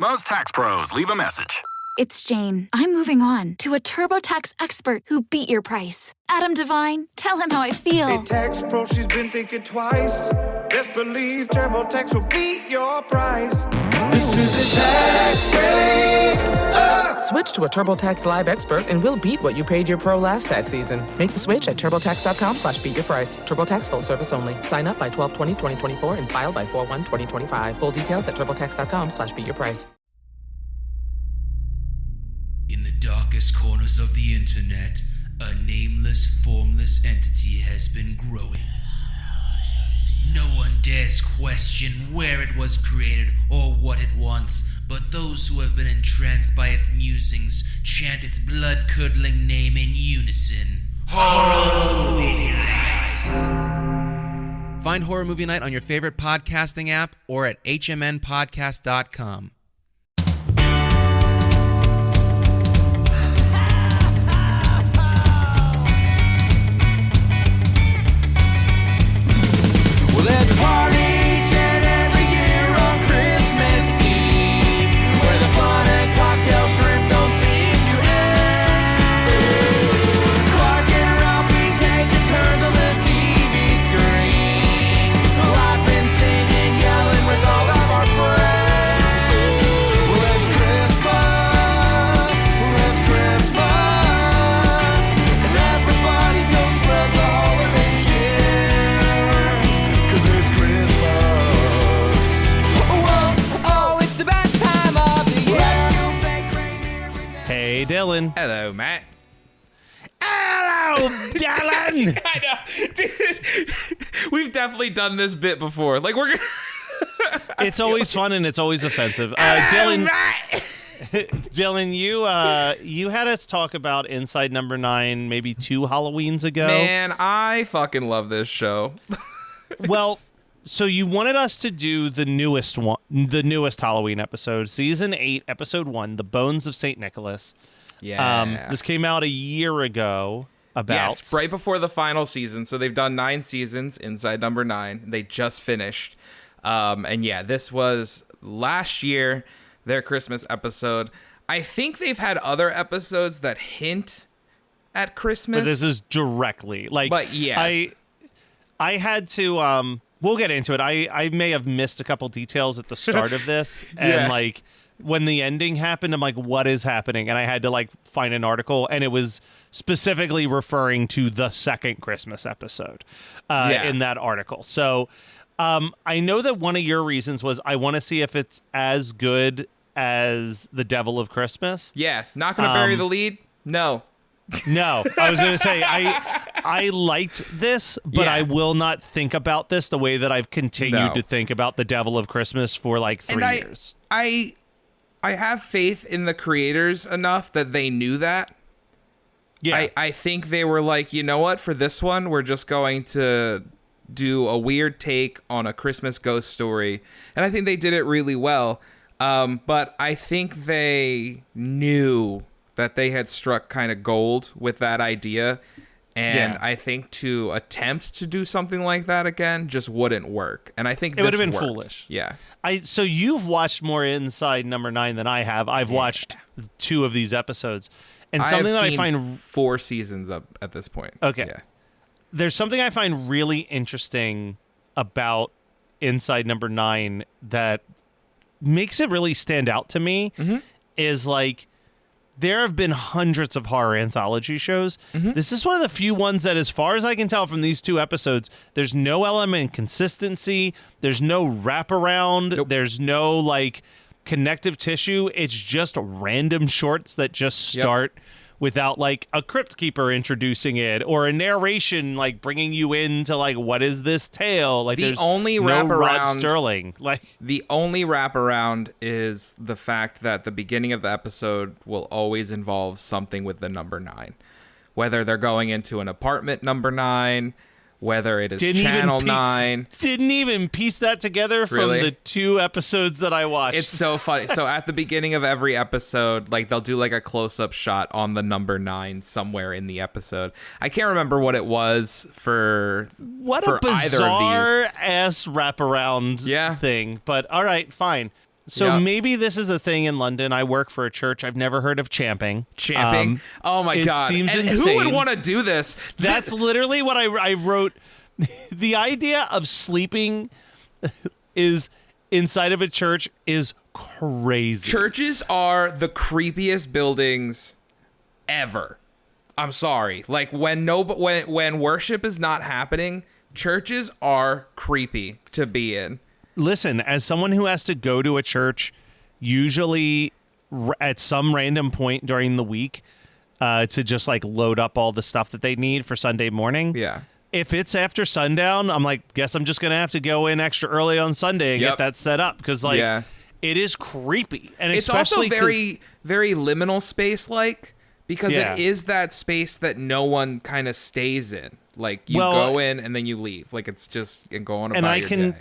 Most tax pros leave a message. It's Jane. I'm moving on to a TurboTax expert who beat your price. Adam Devine, tell him how I feel. Hey, tax pro, she's been thinking twice. Best believe TurboTax will beat your price. This is a tax break. Switch to a TurboTax Live expert and we'll beat what you paid your pro last tax season. Make the switch at TurboTax.com/beatyourprice. TurboTax full service only. Sign up by 12/20/2024 and file by 4/1/2025. Full details at TurboTax.com/beatyourprice. In the darkest corners of the internet, a nameless, formless entity has been growing. No one dares question where it was created or what it wants, but those who have been entranced by its musings chant its blood-curdling name in unison. Horror Movie Night! Find Horror Movie Night on your favorite podcasting app or at hmnpodcast.com. Let's party each and every year on Christmas Eve, where the fun and cocktail shrimp don't seem to end. Clark and Ralphie taking turns on the TV screen, laughing, singing, yelling with all of our friends. Well, it's Christmas, and let the parties go spread the holiday cheer. 'Cause it's Christmas. Oh, it's the best time of the year. Let's go fake reindeer again. Hey, Dylan. Hello, Matt. Hello, Dylan. I know, dude. We've definitely done this bit before. Like we're gonna. It's always fun and it's always offensive. Hello, Dylan, Matt. Dylan, you had us talk about Inside No.9 maybe 2 Halloweens ago. Man, I fucking love this show. Well, so you wanted us to do the newest Halloween episode, season 8, episode 1, The Bones of St. Nicholas. Yeah. This came out a year ago. Yes, right before the final season. So they've done 9 seasons, Inside No.9. They just finished. And yeah, this was last year, their Christmas episode. I think they've had other episodes that hint at Christmas. But this is directly. But yeah. I had to, we'll get into it. I may have missed a couple details at the start of this. And like when the ending happened, I'm like, what is happening? And I had to like find an article and it was specifically referring to the second Christmas episode in that article. So I know that one of your reasons was I want to see if it's as good as The Devil of Christmas. Yeah. Not going to bury the lead? No. No, I was going to say I liked this, but I will not think about this the way that I've continued to think about The Devil of Christmas for like 3 years. I have faith in the creators enough that they knew that. Yeah. I think they were like, you know what? For this one, we're just going to do a weird take on a Christmas ghost story. And I think they did it really well. But I think they knew that they had struck kind of gold with that idea. And I think to attempt to do something like that again just wouldn't work. And I think it would have been worked. foolish. Yeah. So you've watched more Inside No.9 than I have. I've watched 2 of these episodes. And something that I find 4 seasons up at this point. Okay. Yeah. There's something I find really interesting about Inside No.9 that makes it really stand out to me is like there have been hundreds of horror anthology shows. This is one of the few ones that, as far as I can tell from these 2 episodes, there's no element of consistency. There's no wraparound. Nope. There's no like connective tissue. It's just random shorts that just start without like a crypt keeper introducing it or a narration like bringing you into like what is this tale. Like the only no wraparound, Rod Sterling. Like the only wraparound is the fact that the beginning of the episode will always involve something with the number 9, whether they're going into an apartment number 9. Whether it is Channel 9. Didn't even piece that together from the 2 episodes that I watched. It's so funny. So at the beginning of every episode, like they'll do like a close-up shot on the number 9 somewhere in the episode. I can't remember what it was for a bizarre ass wraparound thing. But all right, fine. So maybe this is a thing in London. I work for a church. I've never heard of champing. Champing? Oh my God. It seems and insane. Who would want to do this? That's literally what I wrote. The idea of sleeping is inside of a church is crazy. Churches are the creepiest buildings ever. I'm sorry. Like when worship is not happening, churches are creepy to be in. Listen, as someone who has to go to a church usually at some random point during the week to just like load up all the stuff that they need for Sunday morning. Yeah. If it's after sundown, I'm like, guess I'm just going to have to go in extra early on Sunday and get that set up because like it is creepy. And it's also very, very liminal space like because it is that space that no one kind of stays in. Like you go in and then you leave. Like it's just going about your day.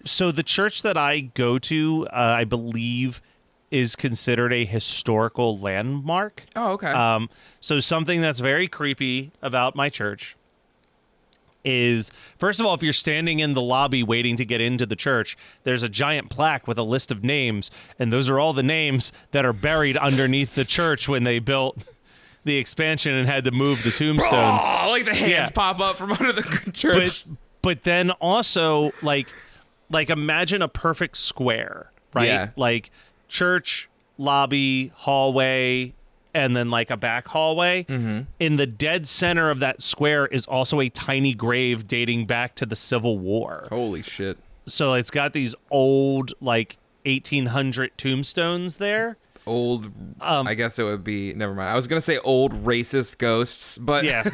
So the church that I go to, I believe, is considered a historical landmark. Oh, okay. So something that's very creepy about my church is, first of all, if you're standing in the lobby waiting to get into the church, there's a giant plaque with a list of names, and those are all the names that are buried underneath the church when they built the expansion and had to move the tombstones. Oh, like the hands pop up from under the church. But then also, like imagine a perfect square, right? Yeah. Like church, lobby, hallway, and then like a back hallway. Mm-hmm. In the dead center of that square is also a tiny grave dating back to the Civil War. Holy shit. So it's got these old like 1800 tombstones there. Old, I guess it would be, never mind. I was going to say old racist ghosts, but... Yeah.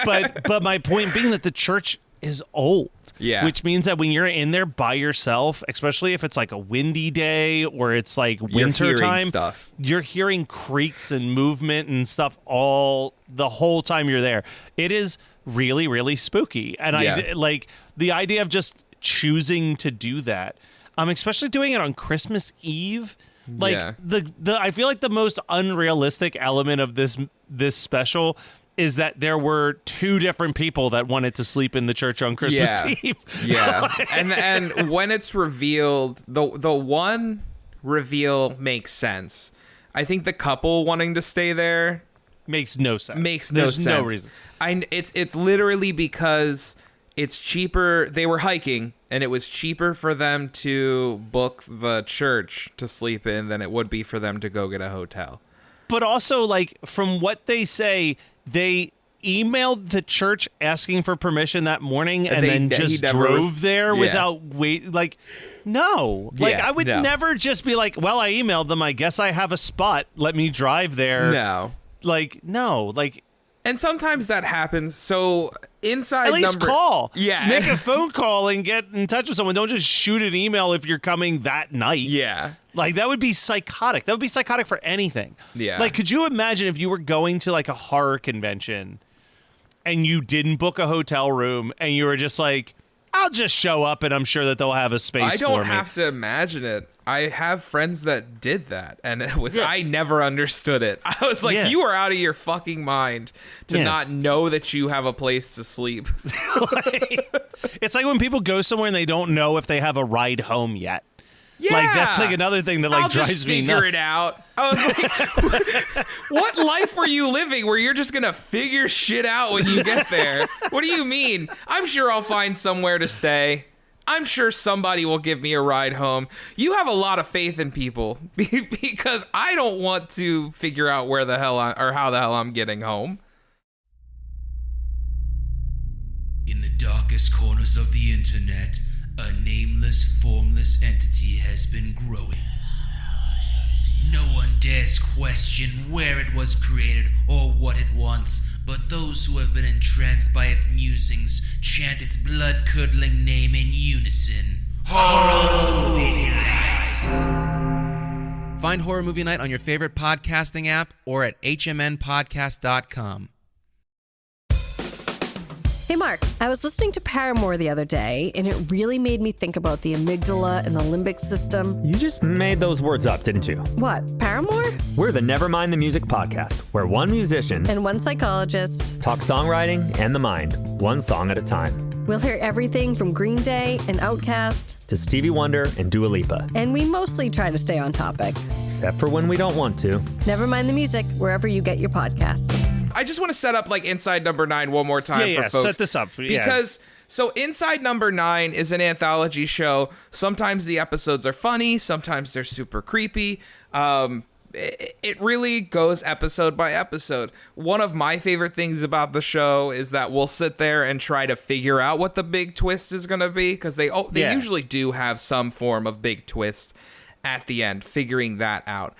but my point being that the church is old. Yeah. Which means that when you're in there by yourself, especially if it's like a windy day or it's like winter time, you're hearing creaks and movement and stuff the whole time you're there. It is really, really spooky. And I like the idea of just choosing to do that. Especially doing it on Christmas Eve. Like the I feel like the most unrealistic element of this special is that there were two different people that wanted to sleep in the church on Christmas Eve. Yeah. and when it's revealed, the one reveal makes sense. I think the couple wanting to stay there makes no sense. There's no reason. It's literally because it's cheaper. They were hiking, and it was cheaper for them to book the church to sleep in than it would be for them to go get a hotel. But also, like, from what they say, they emailed the church asking for permission that morning and then just drove there without wait. Like, no. Like, I would never just be like, well, I emailed them. I guess I have a spot. Let me drive there. No. Like, no. Like, and sometimes that happens. So inside at least call. Yeah. Make a phone call and get in touch with someone. Don't just shoot an email if you're coming that night. Yeah. Like, that would be psychotic. That would be psychotic for anything. Yeah. Like, could you imagine if you were going to, like, a horror convention and you didn't book a hotel room and you were just like, I'll just show up and I'm sure that they'll have a space for me. I don't have to imagine it. I have friends that did that, and it was I never understood it. I was like, you are out of your fucking mind to not know that you have a place to sleep. It's like when people go somewhere and they don't know if they have a ride home yet. Yeah. Like, that's like another thing that like drives me nuts. I'll just figure it out. I was like, what life were you living where you're just going to figure shit out when you get there? What do you mean? I'm sure I'll find somewhere to stay. I'm sure somebody will give me a ride home. You have a lot of faith in people because I don't want to figure out where the hell how the hell I'm getting home. In the darkest corners of the internet, a nameless, formless entity has been growing. No one dares question where it was created or what it wants, but those who have been entranced by its musings chant its blood-curdling name in unison. Horror Movie Night! Find Horror Movie Night on your favorite podcasting app or at hmnpodcast.com. Hey Mark, I was listening to Paramore the other day, and it really made me think about the amygdala and the limbic system. You just made those words up, didn't you? What, Paramore? We're the Nevermind the Music podcast, where one musician and one psychologist talk songwriting and the mind, one song at a time. We'll hear everything from Green Day and Outkast to Stevie Wonder and Dua Lipa. And we mostly try to stay on topic. Except for when we don't want to. Never mind the music, wherever you get your podcasts. I just want to set up like Inside No.9 one more time for folks. Set this up. Yeah. Because so Inside No.9 is an anthology show. Sometimes the episodes are funny, sometimes they're super creepy. It really goes episode by episode. One of my favorite things about the show is that we'll sit there and try to figure out what the big twist is going to be, because they usually do have some form of big twist at the end, figuring that out.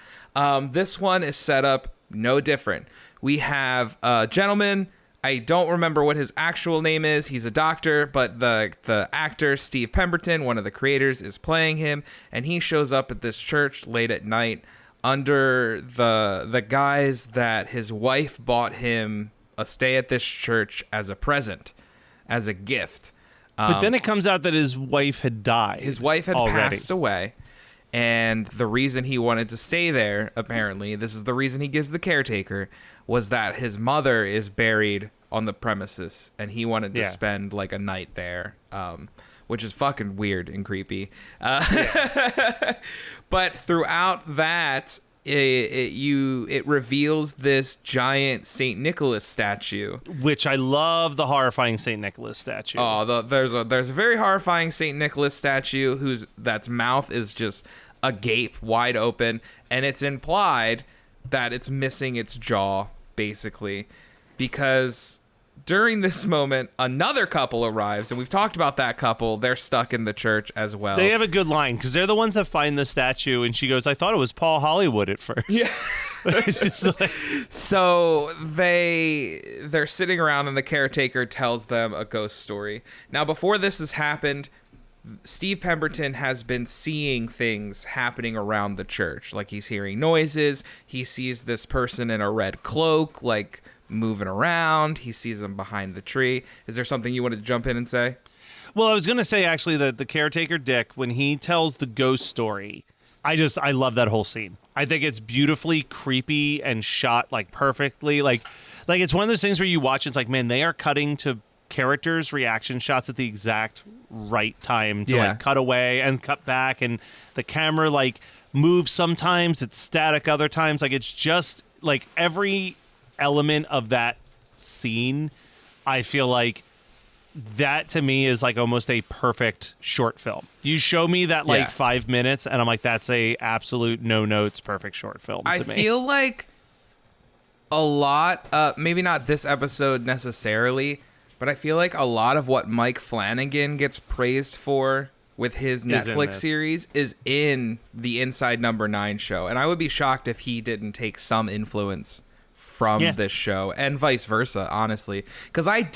This one is set up no different. We have a gentleman. I don't remember what his actual name is. He's a doctor, but the actor, Steve Pemberton, one of the creators, is playing him, and he shows up at this church late at night under the guise that his wife bought him a stay at this church as a present, as a gift. But then it comes out that his wife had died. His wife had passed away. And the reason he wanted to stay there, apparently, this is the reason he gives the caretaker, was that his mother is buried on the premises, and he wanted to spend like a night there, which is fucking weird and creepy. But throughout that, it reveals this giant St. Nicholas statue, which I love. The horrifying St. Nicholas statue. Oh, there's a very horrifying St. Nicholas statue that's mouth is just agape, wide open, and it's implied that it's missing its jaw, basically, because during this moment, another couple arrives, and we've talked about that couple. They're stuck in the church as well. They have a good line, because they're the ones that find the statue, and she goes, I thought it was Paul Hollywood at first. Yeah. So they're sitting around, and the caretaker tells them a ghost story. Now, before this has happened, Steve Pemberton has been seeing things happening around the church. Like, he's hearing noises. He sees this person in a red cloak, like, moving around. He sees them behind the tree. Is there something you wanted to jump in and say? Well, I was going to say, actually, that the caretaker, Dick, when he tells the ghost story, I love that whole scene. I think it's beautifully creepy and shot, like, perfectly. Like it's one of those things where you watch, it's like, man, they are cutting to characters' reaction shots at the exact right time to like cut away and cut back, and the camera like moves sometimes, it's static other times. Like, it's just like every element of that scene, I feel like that to me is like almost a perfect short film. You show me that like 5 minutes and I'm like, that's a absolute no notes perfect short film to me. I feel like a lot, maybe not this episode necessarily, but I feel like a lot of what Mike Flanagan gets praised for with his Netflix series is in the Inside No.9 show. And I would be shocked if he didn't take some influence from this show, and vice versa, honestly. Because I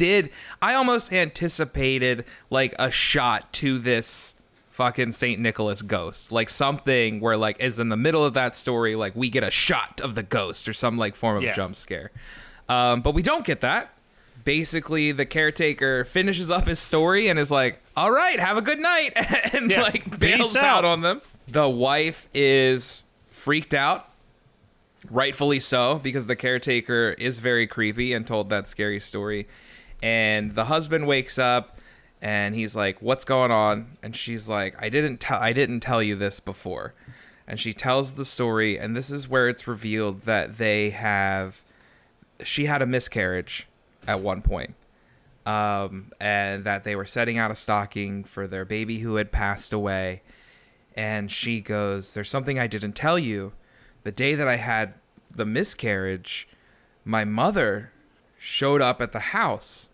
almost anticipated like a shot to this fucking St. Nicholas ghost, like something where like is in the middle of that story, like we get a shot of the ghost or some like form of jump scare. But we don't get that. Basically, the caretaker finishes up his story and is like, all right, have a good night, and like bails out on them. The wife is freaked out, rightfully so, because the caretaker is very creepy and told that scary story. And the husband wakes up and he's like, what's going on? And she's like, I didn't tell you this before. And she tells the story, and this is where it's revealed that she had a miscarriage at one point, and that they were setting out a stocking for their baby who had passed away. And she goes, there's something I didn't tell you. The day that I had the miscarriage, my mother showed up at the house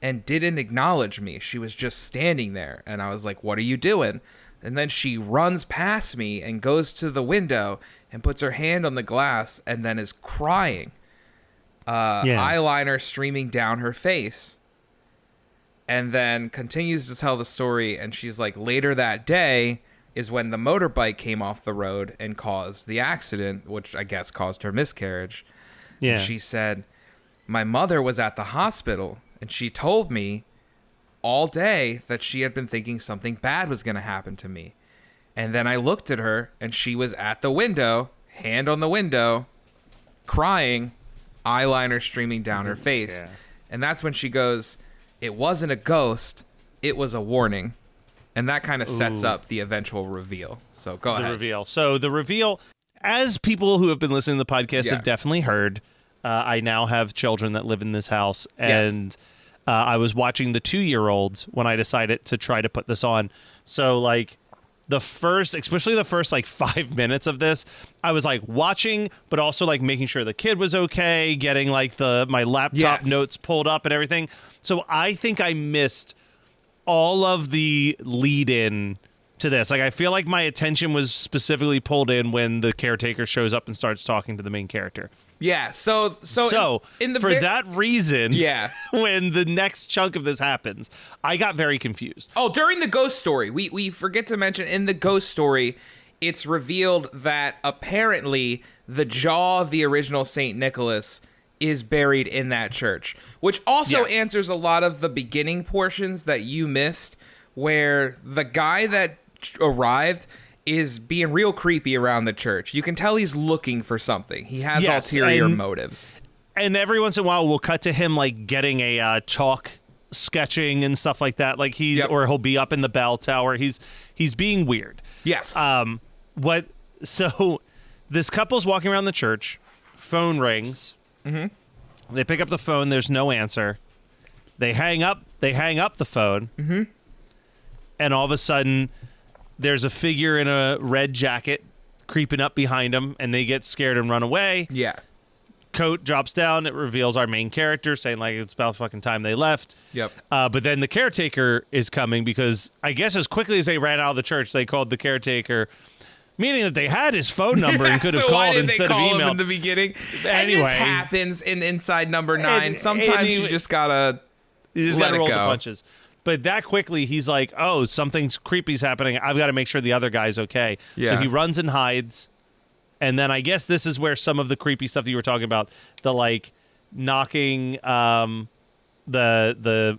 and didn't acknowledge me. She was just standing there. And I was like, what are you doing? And then she runs past me and goes to the window and puts her hand on the glass and then is crying. Eyeliner streaming down her face, and then continues to tell the story. And she's like, later that day is when the motorbike came off the road and caused the accident, which I guess caused her miscarriage. Yeah. And she said, my mother was at the hospital and she told me all day that she had been thinking something bad was going to happen to me. And then I looked at her and she was at the window, hand on the window, crying, eyeliner streaming down her face. And that's when she goes, it wasn't a ghost, it was a warning. And that kind of sets up the eventual reveal. So go ahead. The reveal. So the reveal, as people who have been listening to the podcast have definitely heard, I now have children that live in this house. And I was watching the 2-year-olds when I decided to try to put this on. So, like, especially the first, like, 5 minutes of this, I was, like, watching, but also, like, making sure the kid was okay, getting, like, my laptop notes pulled up and everything. So I think I missed all of the lead-in to this. Like, I feel like my attention was specifically pulled in when the caretaker shows up and starts talking to the main character. Yeah, so for that reason, when the next chunk of this happens, I got very confused. Oh, during the ghost story, we forget to mention, in the ghost story, it's revealed that apparently the jaw of the original St. Nicholas is buried in that church, which also answers a lot of the beginning portions that you missed, where the guy that arrived is being real creepy around the church. You can tell he's looking for something. He has ulterior motives. And every once in a while, we'll cut to him, like, getting a chalk sketching and stuff like that. Like, or he'll be up in the bell tower. He's being weird. Yes. So this couple's walking around the church. Phone rings. Mm-hmm. They pick up the phone. There's no answer. They hang up the phone. Mm-hmm. And all of a sudden, there's a figure in a red jacket creeping up behind them, and they get scared and run away. Yeah. Coat drops down. It reveals our main character, saying, like, it's about fucking time they left. Yep. But then the caretaker is coming because I guess as quickly as they ran out of the church, they called the caretaker, meaning that they had his phone number and could have called instead of email. Him in the beginning? Anyway, and this happens in Inside No.9. Sometimes you just gotta roll the punches. But that quickly, he's like, oh, something's creepy's happening. I've got to make sure the other guy's okay. Yeah. So he runs and hides. And then I guess this is where some of the creepy stuff that you were talking about, the, like, knocking the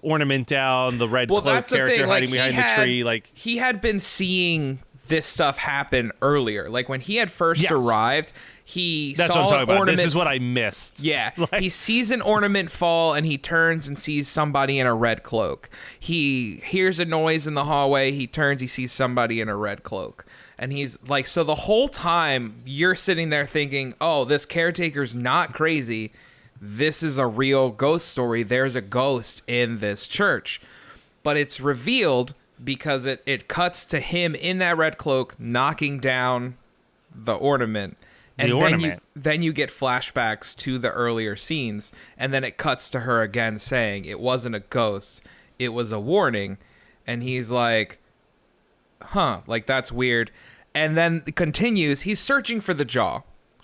ornament down, the red cloak character hiding behind the tree. Like, he had been seeing this stuff happen earlier. Like, when he had first arrived, that's saw what I'm talking an ornament. About. This is what I missed. Yeah. He sees an ornament fall, and he turns and sees somebody in a red cloak. He hears a noise in the hallway. He turns, he sees somebody in a red cloak. And he's like, so the whole time you're sitting there thinking, oh, this caretaker's not crazy. This is a real ghost story. There's a ghost in this church. But it's revealed because it cuts to him in that red cloak knocking down the ornament. And then you get flashbacks to the earlier scenes, and then it cuts to her again saying it wasn't a ghost, it was a warning. And he's like, huh, like, that's weird. And then it continues. He's searching for the jaw.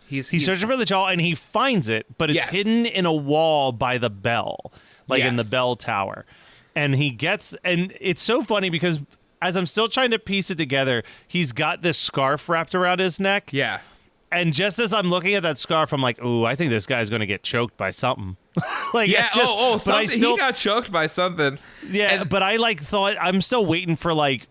He's searching for the jaw, and he finds it, but it's hidden in a wall by the bell, like in the bell tower. And and it's so funny because as I'm still trying to piece it together, he's got this scarf wrapped around his neck. Yeah. And just as I'm looking at that scarf, I'm like, ooh, I think this guy's going to get choked by something. Like, yeah, something. He got choked by something. Yeah, but I, like, thought, I'm still waiting for, like,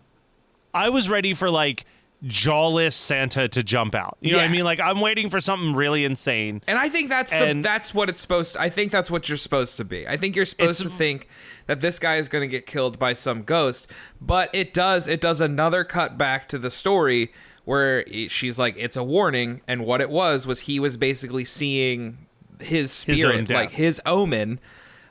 I was ready for, like, jawless Santa to jump out. You know what I mean? Like, I'm waiting for something really insane. And I think that's what it's supposed to, I think that's what you're supposed to be. I think you're supposed to think that this guy is going to get killed by some ghost, but it does another cut back to the story where she's like, it's a warning, and what it was he was basically seeing his spirit, like his omen,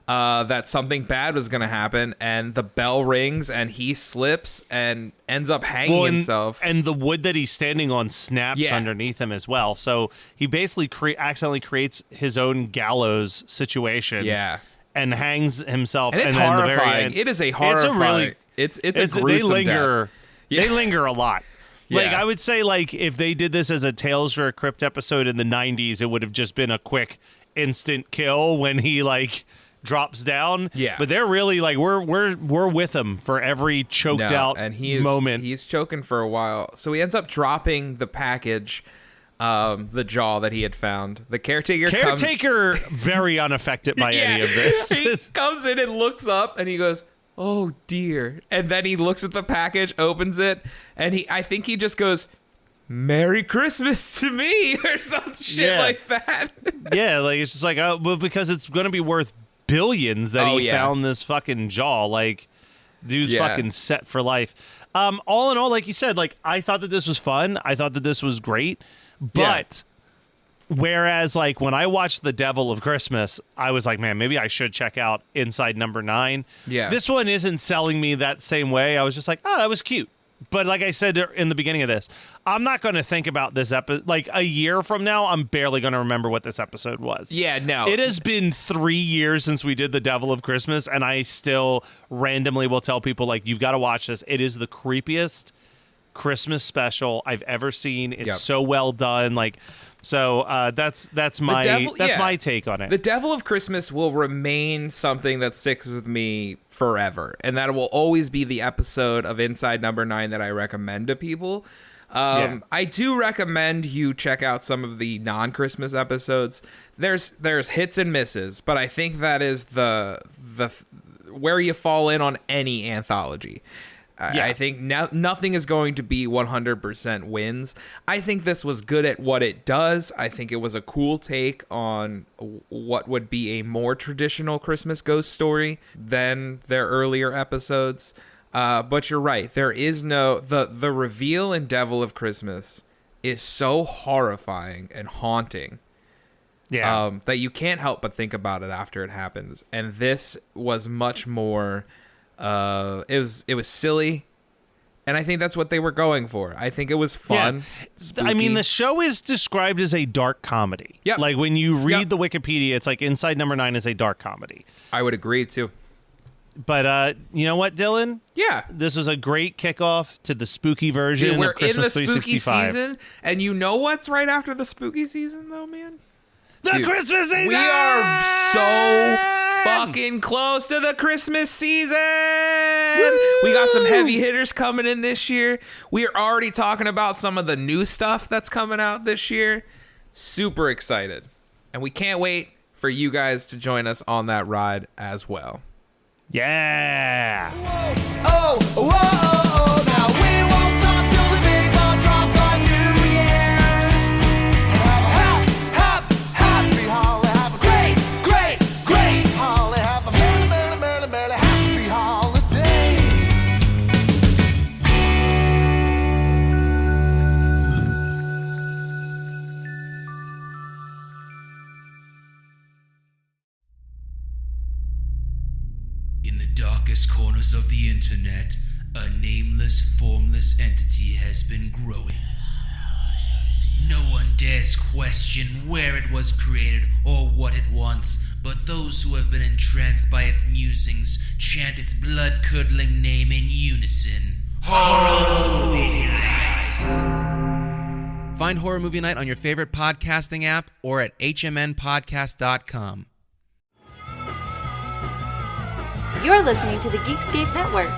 that something bad was going to happen, and the bell rings, and he slips and ends up hanging himself. And the wood that he's standing on snaps underneath him as well. So he basically accidentally creates his own gallows situation. Yeah. And hangs himself. And it's horrifying. It is a horrifying. It's a gruesome they linger. death. Yeah. They linger a lot. Like, I would say, like, if they did this as a Tales for a Crypt episode in the 90s, it would have just been a quick instant kill when he, like, drops down. Yeah. But they're really, like, we're with him for every choked out moment. He's choking for a while. So he ends up dropping the package, the jaw that he had found. The caretaker very unaffected by any of this. He comes in and looks up, and he goes, oh dear. And then he looks at the package, opens it, and I think he just goes, Merry Christmas to me, or some shit like that. Yeah, like, it's just like, oh, well, because it's going to be worth billions that he found this fucking jaw. Like, dude's fucking set for life. All in all, like you said, like I thought that this was fun. I thought that this was great. But whereas like when I watched The Devil of Christmas, I was like, man, maybe I should check out Inside No.9. Yeah. This one isn't selling me that same way. I was just like, oh, that was cute. But like I said in the beginning of this, I'm not going to think about this episode. Like a year from now, I'm barely going to remember what this episode was. Yeah, no. It has been 3 years since we did The Devil of Christmas, and I still randomly will tell people, like, you've got to watch this. It is the creepiest Christmas special I've ever seen. It's so well done. Like, so that's my take on it. The Devil of Christmas will remain something that sticks with me forever, and that will always be the episode of Inside No.9 that I recommend to people. I do recommend you check out some of the non-Christmas episodes. There's hits and misses, but I think that is the where you fall in on any anthology. I think nothing is going to be 100% wins. I think this was good at what it does. I think it was a cool take on what would be a more traditional Christmas ghost story than their earlier episodes. But you're right. There is the reveal in Devil of Christmas is so horrifying and haunting. That you can't help but think about it after it happens. And this was much more. It was silly, and I think that's what they were going for. I think it was fun. I mean, the show is described as a dark comedy. Yeah, like when you read the Wikipedia, it's like Inside No.9 is a dark comedy. I would agree too. But you know what, Dylan? Yeah, this was a great kickoff to the spooky version. Dude, we're of Christmas in the spooky 365 season, and you know what's right after the spooky season, though, man? The Christmas season. We are so fucking close to the Christmas season. Woo! We got some heavy hitters coming in this year. We are already talking about some of the new stuff that's coming out this year. Super excited. And we can't wait for you guys to join us on that ride as well. Yeah. Oh, whoa, oh, now we won't stop till the big ball drops on New Year's. Happy holiday, have a great holiday, have a merry happy holiday. In the darkest corners of the internet, a nameless, formless entity has been growing. No one dares question where it was created or what it wants, but those who have been entranced by its musings chant its blood-curdling name in unison. Horror Movie Night! Find Horror Movie Night on your favorite podcasting app or at hmnpodcast.com. You're listening to the Geekscape Network.